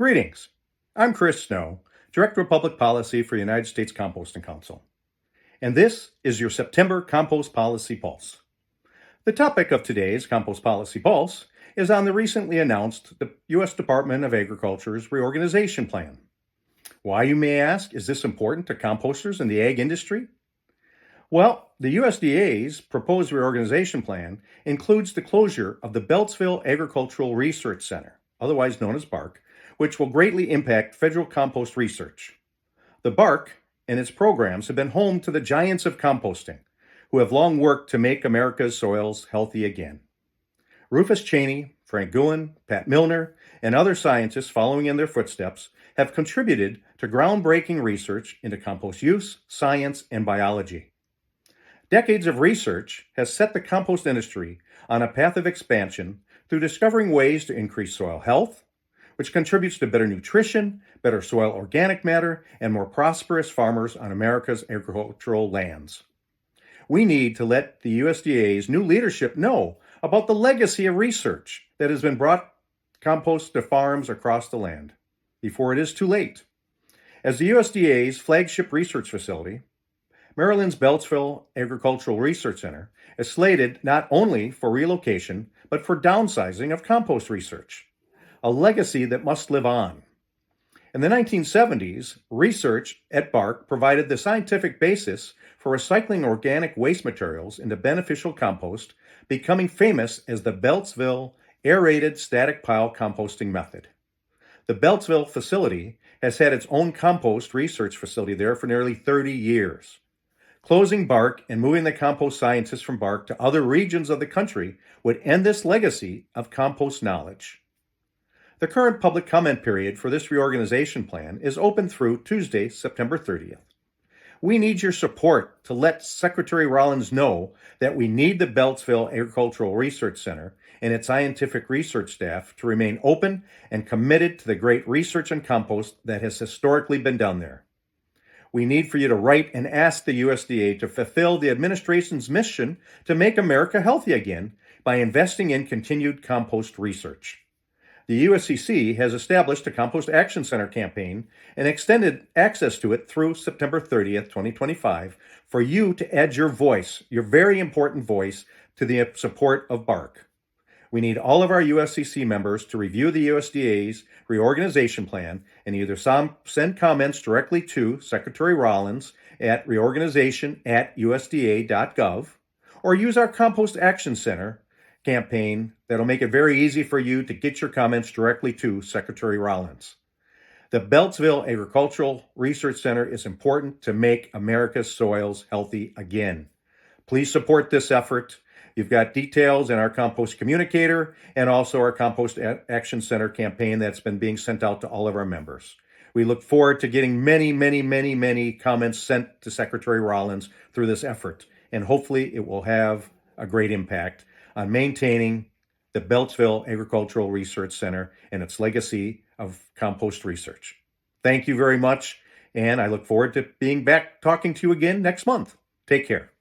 Greetings. I'm Chris Snow, Director of Public Policy for United States Composting Council, and this is your September Compost Policy Pulse. The topic of today's Compost Policy Pulse is on the recently announced the U.S. Department of Agriculture's reorganization plan. Why, you may ask, is this important to composters in the ag industry? Well, the USDA's proposed reorganization plan includes the closure of the Beltsville Agricultural Research Center, otherwise known as BARC, which will greatly impact federal compost research. The BARC and its programs have been home to the giants of composting, who have long worked to make America's soils healthy again. Rufus Cheney, Frank Guin, Pat Milner, and other scientists following in their footsteps have contributed to groundbreaking research into compost use, science, and biology. Decades of research has set the compost industry on a path of expansion through discovering ways to increase soil health, which contributes to better nutrition, better soil organic matter, and more prosperous farmers on America's agricultural lands. We need to let the USDA's new leadership know about the legacy of research that has been brought compost to farms across the land before it is too late. As the USDA's flagship research facility, Maryland's Beltsville Agricultural Research Center is slated not only for relocation, but for downsizing of compost research, a legacy that must live on. In the 1970s, research at BARC provided the scientific basis for recycling organic waste materials into beneficial compost, becoming famous as the Beltsville Aerated Static Pile Composting Method. The Beltsville facility has had its own compost research facility there for nearly 30 years. Closing BARC and moving the compost scientists from BARC to other regions of the country would end this legacy of compost knowledge. The current public comment period for this reorganization plan is open through Tuesday, September 30th. We need your support to let Secretary Rollins know that we need the Beltsville Agricultural Research Center and its scientific research staff to remain open and committed to the great research and compost that has historically been done there. We need for you to write and ask the USDA to fulfill the administration's mission to make America healthy again by investing in continued compost research. The USCC has established a Compost Action Center campaign and extended access to it through September 30th, 2025, for you to add your voice, your very important voice, to the support of BARC. We need all of our USCC members to review the USDA's reorganization plan and either send comments directly to Secretary Rollins at reorganization@usda.gov or use our Compost Action Center campaign that'll make it very easy for you to get your comments directly to Secretary Rollins. The Beltsville Agricultural Research Center is important to make America's soils healthy again. Please support this effort. You've got details in our compost communicator and also our Compost Action Center campaign that's been being sent out to all of our members. We look forward to getting many comments sent to Secretary Rollins through this effort, and hopefully it will have a great impact on maintaining the Beltsville Agricultural Research Center and its legacy of compost research. Thank you very much, and I look forward to being back talking to you again next month. Take care.